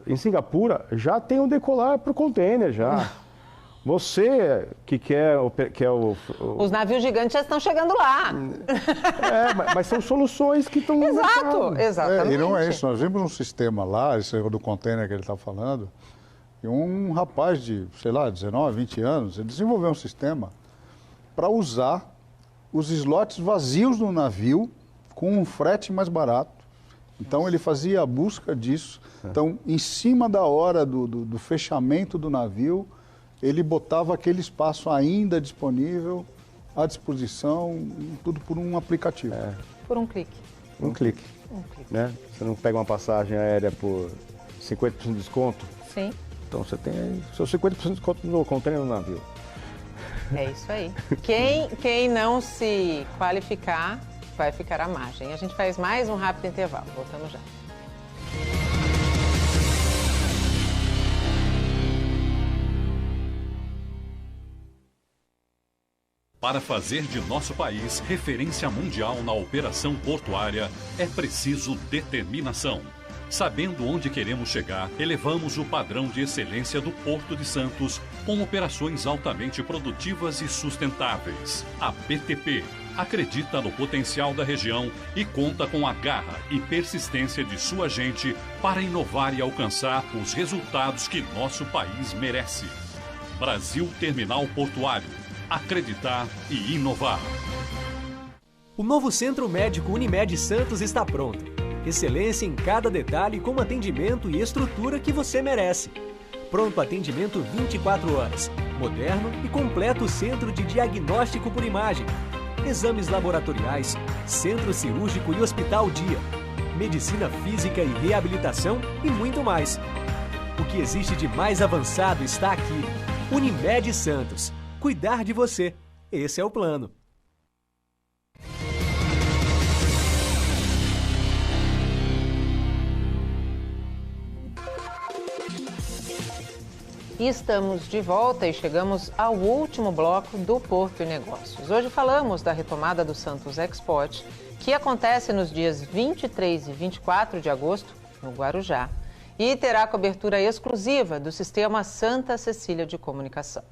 Em Singapura já tem um Decolar para o container já. Você que quer Os navios gigantes já estão chegando lá. Mas são soluções que estão... Exatamente. E não é isso, nós vimos um sistema lá, esse do container que ele está falando, e um rapaz de, sei lá, 19, 20 anos, ele desenvolveu um sistema para usar os slots vazios no navio com um frete mais barato. Então ele fazia a busca disso. Então, em cima da hora do fechamento do navio, ele botava aquele espaço ainda disponível, à disposição, tudo por um aplicativo. Por um clique. Um clique. Né? Você não pega uma passagem aérea por 50% de desconto? Sim. Então você tem aí seus 50% de desconto no container no navio. É isso aí. Quem não se qualificar vai ficar à margem. A gente faz mais um rápido intervalo. Voltamos já. Para fazer de nosso país referência mundial na operação portuária, é preciso determinação. Sabendo onde queremos chegar, elevamos o padrão de excelência do Porto de Santos com operações altamente produtivas e sustentáveis. A BTP acredita no potencial da região e conta com a garra e persistência de sua gente para inovar e alcançar os resultados que nosso país merece. Brasil Terminal Portuário. Acreditar e inovar. O novo Centro Médico Unimed Santos está pronto. Excelência em cada detalhe com atendimento e estrutura que você merece. Pronto atendimento 24 horas. Moderno e completo centro de diagnóstico por imagem. Exames laboratoriais, centro cirúrgico e hospital dia. Medicina física e reabilitação e muito mais. O que existe de mais avançado está aqui. Unimed Santos. Cuidar de você. Esse é o plano. E estamos de volta e chegamos ao último bloco do Porto e Negócios. Hoje falamos da retomada do Santos Export, que acontece nos dias 23 e 24 de agosto, no Guarujá, e terá cobertura exclusiva do sistema Santa Cecília de Comunicação.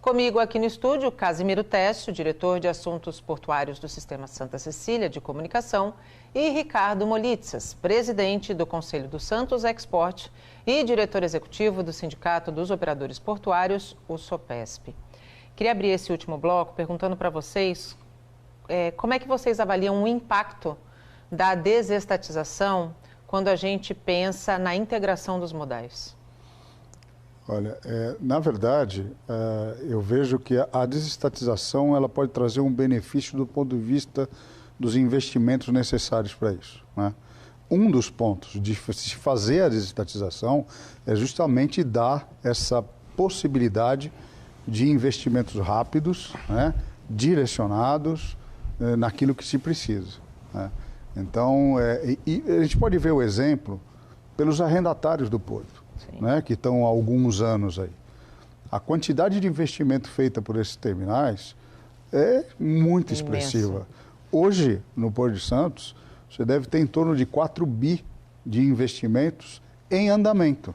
Comigo aqui no estúdio, Casimiro Técio, diretor de Assuntos Portuários do Sistema Santa Cecília de Comunicação, e Ricardo Molitzas, presidente do Conselho do Santos Export e diretor executivo do Sindicato dos Operadores Portuários, o SOPESP. Queria abrir esse último bloco perguntando para vocês como é que vocês avaliam o impacto da desestatização quando a gente pensa na integração dos modais. Olha, na verdade, eu vejo que a desestatização ela pode trazer um benefício do ponto de vista dos investimentos necessários para isso, né? Um dos pontos de se fazer a desestatização é justamente dar essa possibilidade de investimentos rápidos, né, direcionados naquilo que se precisa, né? Então, a gente pode ver o exemplo pelos arrendatários do porto, né, que estão há alguns anos aí. A quantidade de investimento feita por esses terminais é muito expressiva. Hoje, no Porto de Santos, você deve ter em torno de 4 bi de investimentos em andamento,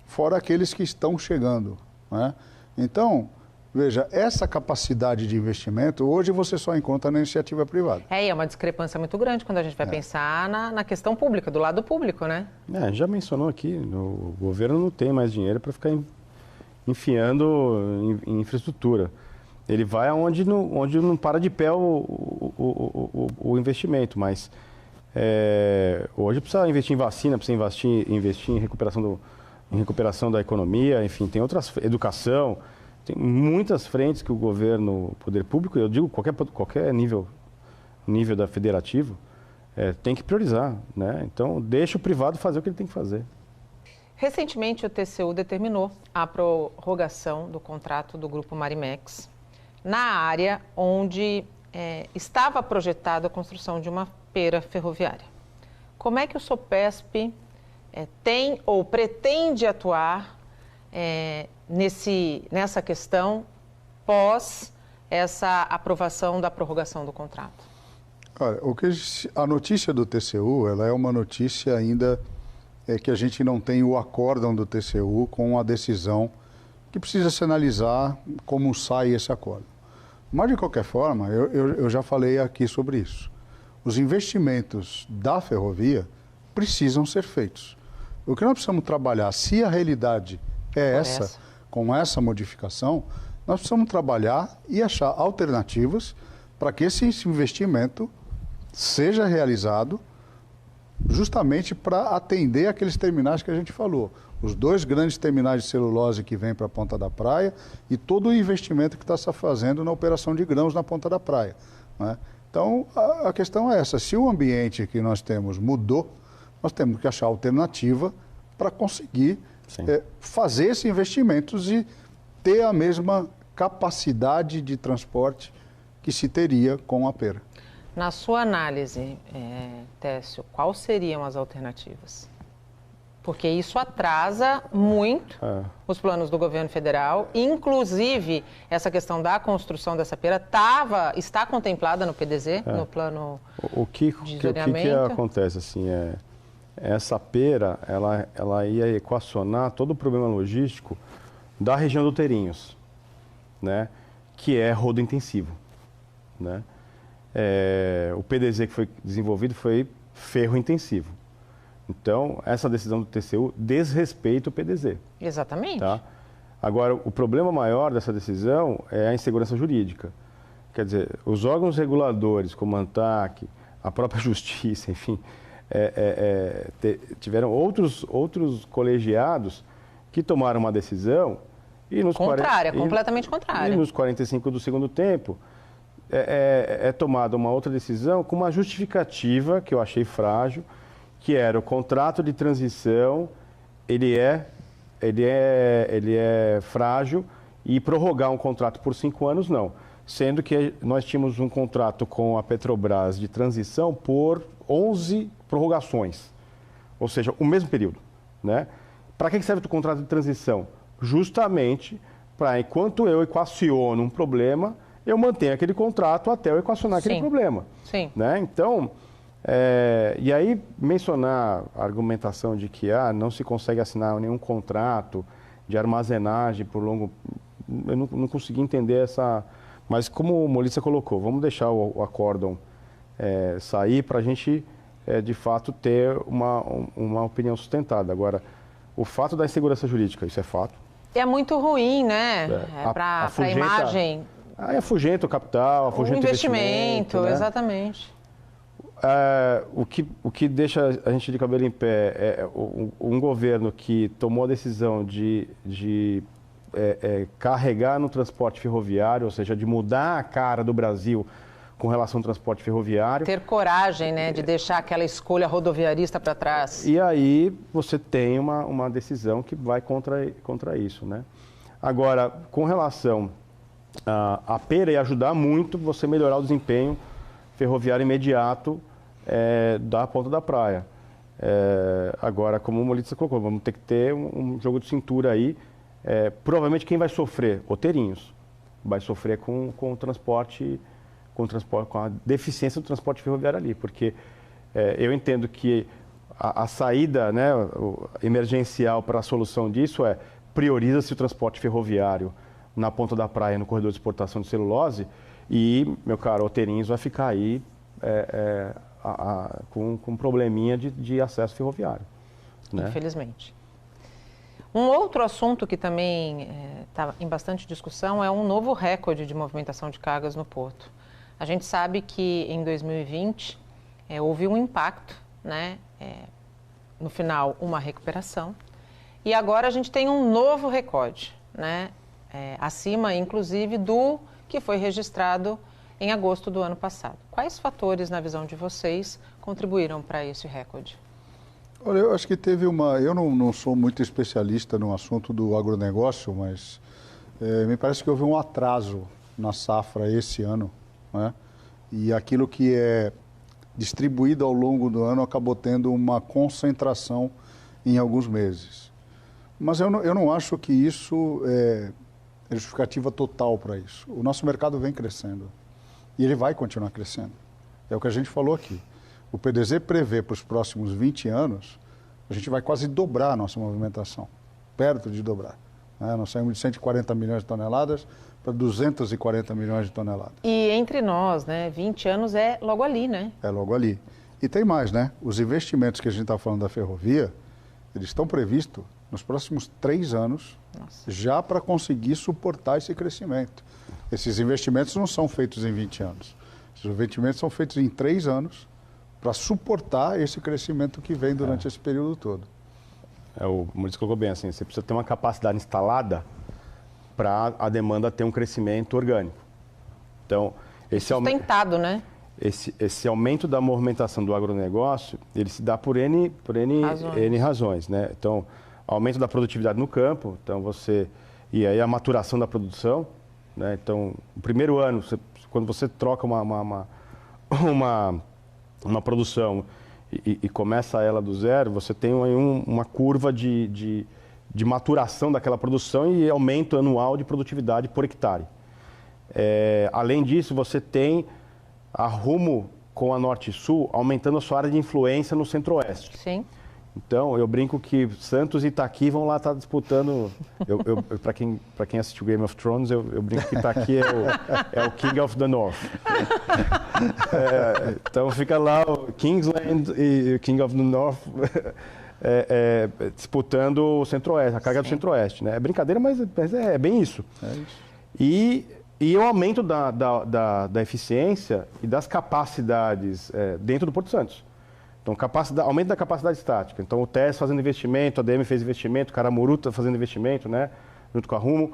fora aqueles que estão chegando, né? Então, veja, essa capacidade de investimento, hoje você só encontra na iniciativa privada. É uma discrepância muito grande quando a gente vai pensar na questão pública, do lado público, né? Já mencionou aqui, o governo não tem mais dinheiro para ficar enfiando em infraestrutura. Ele vai onde não para de pé o investimento, mas hoje precisa investir em vacina, precisa investir em recuperação da economia, enfim, tem outras, educação, tem muitas frentes que o governo, o poder público, eu digo qualquer nível da federativo, tem que priorizar, né? Então, deixa o privado fazer o que ele tem que fazer. Recentemente, o TCU determinou a prorrogação do contrato do Grupo Marimex na área onde estava projetada a construção de uma pera ferroviária. Como é que o SOPESP tem ou pretende atuar nessa questão pós essa aprovação da prorrogação do contrato? Olha, a notícia do TCU, ela é uma notícia ainda que a gente não tem o acórdão do TCU com a decisão que precisa se analisar como sai esse acórdão. Mas, de qualquer forma, eu já falei aqui sobre isso. Os investimentos da ferrovia precisam ser feitos. O que nós precisamos trabalhar, se a realidade é essa, com essa modificação, nós precisamos trabalhar e achar alternativas para que esse investimento seja realizado justamente para atender aqueles terminais que a gente falou. Os 2 grandes terminais de celulose que vêm para a Ponta da Praia e todo o investimento que está se fazendo na operação de grãos na Ponta da Praia, né? Então, a questão é essa. Se o ambiente que nós temos mudou, nós temos que achar alternativa para conseguir fazer esses investimentos e ter a mesma capacidade de transporte que se teria com a pera. Na sua análise, Técio, quais seriam as alternativas? Porque isso atrasa muito os planos do governo federal. Inclusive, essa questão da construção dessa pera está contemplada no PDZ, no plano de zoneamento. O que acontece, assim, essa pera, ela ia equacionar todo o problema logístico da região do Terinhos, né, que é rodo intensivo, né? O PDZ que foi desenvolvido foi ferro intensivo. Então, essa decisão do TCU desrespeita o PDZ. Exatamente. Tá? Agora, o problema maior dessa decisão é a insegurança jurídica. Quer dizer, os órgãos reguladores, como a ANTAC, a própria Justiça, enfim, tiveram outros colegiados que tomaram uma decisão e nos completamente contrária. E nos 45 do segundo tempo, tomada uma outra decisão com uma justificativa que eu achei frágil, que era o contrato de transição, ele é frágil e prorrogar um contrato por 5 anos não. Sendo que nós tínhamos um contrato com a Petrobras de transição por 11 prorrogações, ou seja, o mesmo período, né? Para que serve o contrato de transição? Justamente para, enquanto eu equaciono um problema, eu mantenho aquele contrato até eu equacionar aquele problema. Sim. Né? Então, e aí mencionar a argumentação de que não se consegue assinar nenhum contrato de armazenagem por eu não consegui entender essa... Mas como o Molissa colocou, vamos deixar o acórdão sair para a gente, de fato, ter uma opinião sustentada. Agora, o fato da insegurança jurídica, isso é fato. É muito ruim, né? Para a imagem. Afugenta o capital, afugenta o investimento. Né? Exatamente. O que deixa a gente de cabelo em pé é um governo que tomou a decisão de carregar no transporte ferroviário, ou seja, de mudar a cara do Brasil com relação ao transporte ferroviário. Ter coragem, né, de deixar aquela escolha rodoviarista para trás. E aí você tem uma decisão que vai contra isso, né? Agora, com relação à pera, ia ajudar muito você melhorar o desempenho ferroviário imediato da ponta da praia. Agora, como o Molissa colocou, vamos ter que ter um jogo de cintura aí. Provavelmente quem vai sofrer? Roteirinhos. Vai sofrer com o transporte, com a deficiência do transporte ferroviário ali, porque eu entendo que a saída, né, emergencial para a solução disso prioriza-se o transporte ferroviário na ponta da praia, no corredor de exportação de celulose, e, meu caro, Roteirinhos vai ficar aí com um probleminha de acesso ferroviário. Né? Infelizmente. Um outro assunto que também está em bastante discussão é um novo recorde de movimentação de cargas no porto. A gente sabe que em 2020 houve um impacto, né? No final, uma recuperação. E agora a gente tem um novo recorde, né? Acima, inclusive, do que foi registrado em agosto do ano passado. Quais fatores, na visão de vocês, contribuíram para esse recorde? Olha, eu acho que teve eu não sou muito especialista no assunto do agronegócio, mas me parece que houve um atraso na safra esse ano, né? E aquilo que é distribuído ao longo do ano acabou tendo uma concentração em alguns meses. Mas eu não acho que isso é justificativa total para isso. O nosso mercado vem crescendo e ele vai continuar crescendo. É o que a gente falou aqui. O PDZ prevê para os próximos 20 anos, a gente vai quase dobrar a nossa movimentação, perto de dobrar. Né? Nós saímos de 140 milhões de toneladas para 240 milhões de toneladas. E entre nós, né, 20 anos é logo ali, né? É logo ali. E tem mais, né? Os investimentos que a gente está falando da ferrovia, eles estão previstos nos próximos 3 anos, já para conseguir suportar esse crescimento. Esses investimentos não são feitos em 20 anos. Esses investimentos são feitos em 3 anos, para suportar esse crescimento que vem durante esse período todo. O Maurício colocou bem assim, você precisa ter uma capacidade instalada para a demanda ter um crescimento orgânico. Então, sustentado, né? Esse aumento da movimentação do agronegócio, ele se dá por N razões, né? Então, aumento da produtividade no campo, e aí a maturação da produção, né? Então, o primeiro ano, quando você troca uma produção e começa ela do zero, você tem uma curva de maturação daquela produção e aumento anual de produtividade por hectare. Além disso, você tem a rumo com a Norte e Sul aumentando a sua área de influência no Centro-Oeste. Sim. Então, eu brinco que Santos e Itaqui vão lá estar disputando. Para quem assistiu Game of Thrones, eu brinco que Itaqui é o King of the North. Então, fica lá o Kingsland e o King of the North disputando o Centro-Oeste, a carga do Centro-Oeste. Né? É brincadeira, mas é bem isso. É isso. E o aumento da eficiência e das capacidades dentro do Porto Santos. Então, aumento da capacidade estática. Então, o TES fazendo investimento, a ADM fez investimento, o Caramuru está fazendo investimento, né, junto com a Rumo.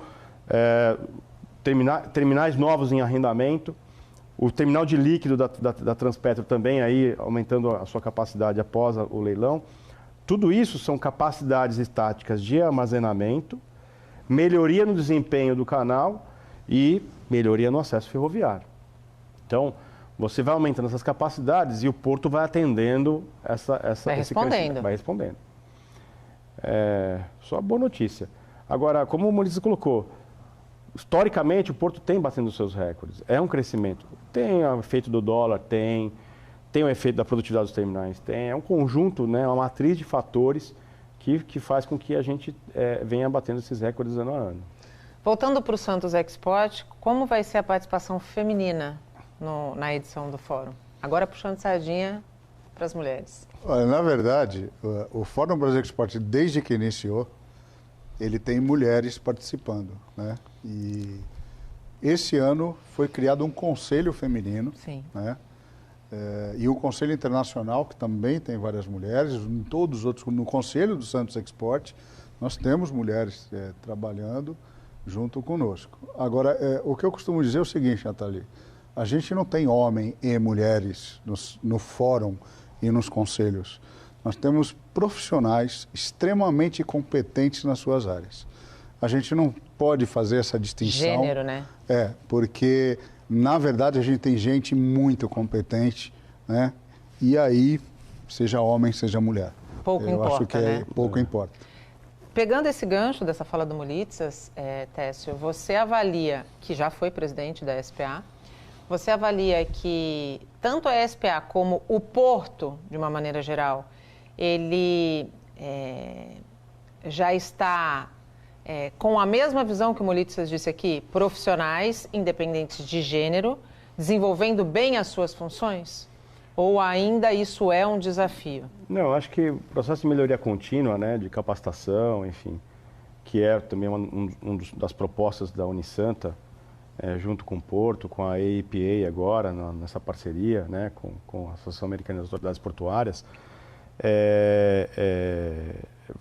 Terminais novos em arrendamento. O terminal de líquido da Transpetro também aí aumentando a sua capacidade após o leilão. Tudo isso são capacidades estáticas de armazenamento, melhoria no desempenho do canal e melhoria no acesso ferroviário. Então, você vai aumentando essas capacidades e o porto vai atendendo esse crescimento. Vai respondendo. Só boa notícia. Agora, como o Molissa colocou, historicamente o porto tem batendo os seus recordes. É um crescimento. Tem o efeito do dólar, tem o efeito da produtividade dos terminais, é um conjunto, né, uma matriz de fatores que faz com que a gente venha batendo esses recordes ano a ano. Voltando para o Santos Export, como vai ser a participação feminina na edição do Fórum? Agora puxando sardinha para as mulheres. Olha, na verdade, o Fórum Brasil Export, desde que iniciou, ele tem mulheres participando, né? E esse ano foi criado um conselho feminino, Sim. né? E o Conselho Internacional, que também tem várias mulheres, em todos os outros, no Conselho do Santos Export, nós temos mulheres trabalhando junto conosco. Agora, o que eu costumo dizer é o seguinte, Nathalie, a gente não tem homem e mulheres no fórum e nos conselhos. Nós temos profissionais extremamente competentes nas suas áreas. A gente não pode fazer essa distinção. Gênero, né? Porque, na verdade, a gente tem gente muito competente, né? E aí, seja homem, seja mulher. Pouco importa, Eu acho que né? Pouco importa. Pegando esse gancho dessa fala do Mulitsas, Técio, você avalia, que já foi presidente da SPA, você avalia que tanto a SPA como o Porto, de uma maneira geral, ele já está com a mesma visão que o Mulitsas disse aqui, profissionais independentes de gênero, desenvolvendo bem as suas funções? Ou ainda isso é um desafio? Não, acho que o processo de melhoria contínua, né, de capacitação, enfim, que é também das propostas da Unisanta, junto com o Porto, com a APA agora, nessa parceria, né, com a Associação Americana das Autoridades Portuárias,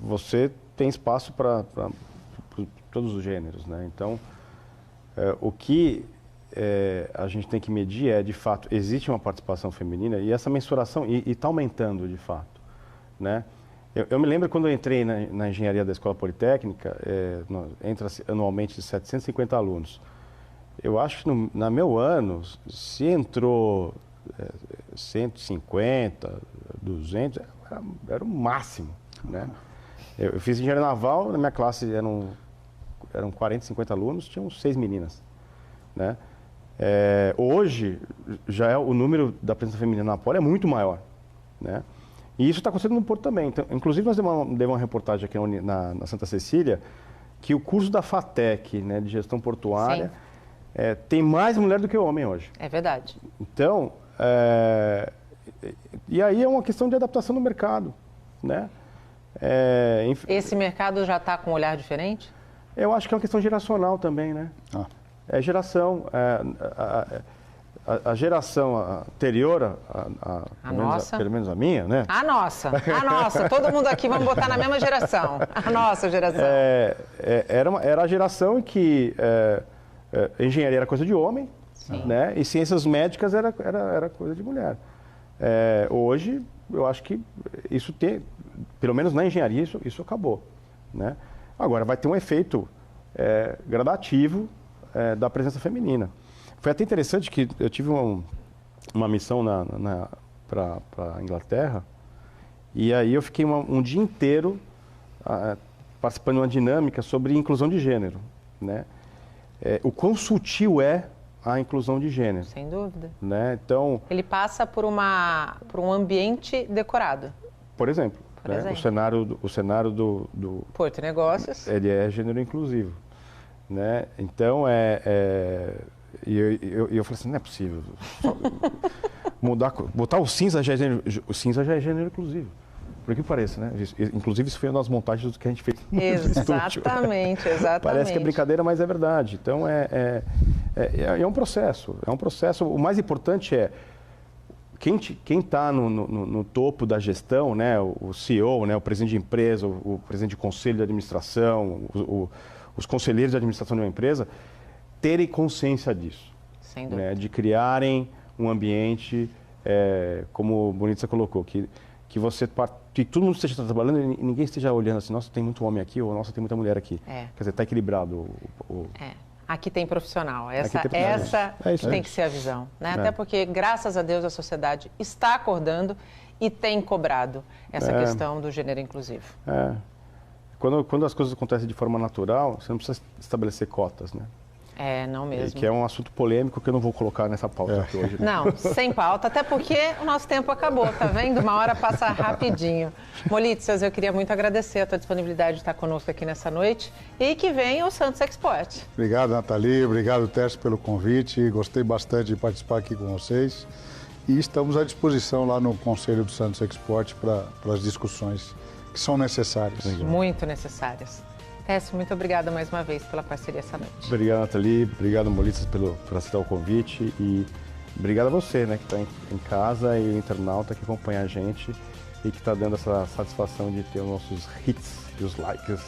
você tem espaço para todos os gêneros, né? Então, o que a gente tem que medir de fato, existe uma participação feminina e essa mensuração, e está aumentando de fato, né? Eu me lembro quando eu entrei na engenharia da Escola Politécnica, entra anualmente 750 alunos. Eu acho que no meu ano, se entrou 150, 200, era o máximo, né? Eu fiz engenharia naval, na minha classe eram 40, 50 alunos, tinham 6 meninas, né? Hoje, já o número da presença feminina na Poli é muito maior, né? E isso está acontecendo no Porto também. Então, inclusive, nós demos uma reportagem aqui na Santa Cecília, que o curso da FATEC, né, de gestão portuária, tem mais mulher do que homem hoje. É verdade. Então, e aí é uma questão de adaptação no mercado, né? Esse mercado já está com um olhar diferente? Eu acho que é uma questão geracional também, né? É geração. A geração anterior, pelo menos a minha, né? A nossa. Todo mundo aqui vamos botar na mesma geração. A nossa geração. Era a geração em que engenharia era coisa de homem, né? E ciências médicas era coisa de mulher. Hoje, eu acho que isso tem, pelo menos na engenharia, isso acabou, né? Agora, vai ter um efeito gradativo da presença feminina. Foi até interessante que eu tive uma missão para a Inglaterra, e aí eu fiquei um dia inteiro participando de uma dinâmica sobre inclusão de gênero, né? O quão sutil é a inclusão de gênero. Sem dúvida. Né? Então, ele passa por um ambiente decorado. Por exemplo, o cenário do Porto Negócios. Ele é gênero inclusivo, né? Então, eu falei assim, não é possível. Botar o cinza já é gênero inclusivo. Por que pareça, né? Inclusive, isso foi uma das montagens que a gente fez no estúdio. Exatamente. Parece que é brincadeira, mas é verdade. Então, é um processo. É um processo. O mais importante é quem está no topo da gestão, né? O CEO, né? O presidente de empresa, o presidente de conselho de administração, os conselheiros de administração de uma empresa, terem consciência disso. Sem dúvida. Né? De criarem um ambiente, como o Bonitza colocou, que todo mundo esteja trabalhando e ninguém esteja olhando assim, nossa, tem muito homem aqui, ou nossa, tem muita mulher aqui. Quer dizer, está equilibrado. Aqui tem profissional. Essa isso tem que ser a visão. Né? Até porque, graças a Deus, a sociedade está acordando e tem cobrado essa questão do gênero inclusivo. Quando as coisas acontecem de forma natural, você não precisa estabelecer cotas, né? Não mesmo. Que é um assunto polêmico que eu não vou colocar nessa pauta aqui hoje. Não, sem pauta, até porque o nosso tempo acabou, tá vendo? Uma hora passa rapidinho. Molitsas, eu queria muito agradecer a tua disponibilidade de estar conosco aqui nessa noite e que venha o Santos Export. Obrigado, Nathalie. Obrigado, Tércio, pelo convite. Gostei bastante de participar aqui com vocês. E estamos à disposição lá no Conselho do Santos Export para as discussões que são necessárias. Muito necessárias. Tércio, muito obrigada mais uma vez pela parceria essa noite. Obrigado, Nathalie. Obrigado, Molitsas, por aceitar o convite. E obrigado a você, né, que está em casa, e o internauta que acompanha a gente e que está dando essa satisfação de ter os nossos hits e os likes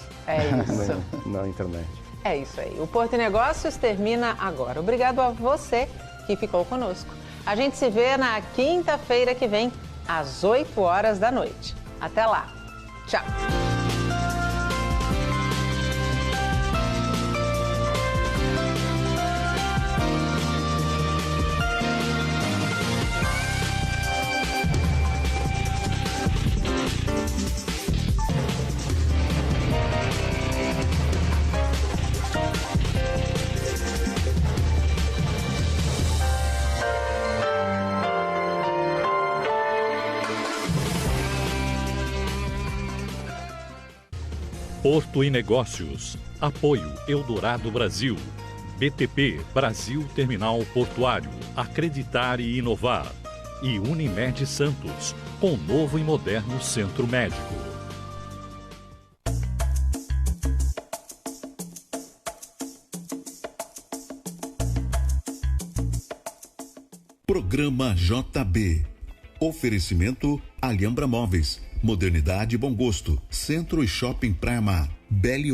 na internet. É isso aí. O Porto e Negócios termina agora. Obrigado a você que ficou conosco. A gente se vê na quinta-feira que vem, às 8 horas da noite. Até lá. Tchau. Porto e Negócios. Apoio Eldorado Brasil. BTP, Brasil Terminal Portuário. Acreditar e inovar. E Unimed Santos, com novo e moderno centro médico. Programa JB. Oferecimento Alhambra Móveis. Modernidade e bom gosto. Centro e Shopping Praia Mar. Belle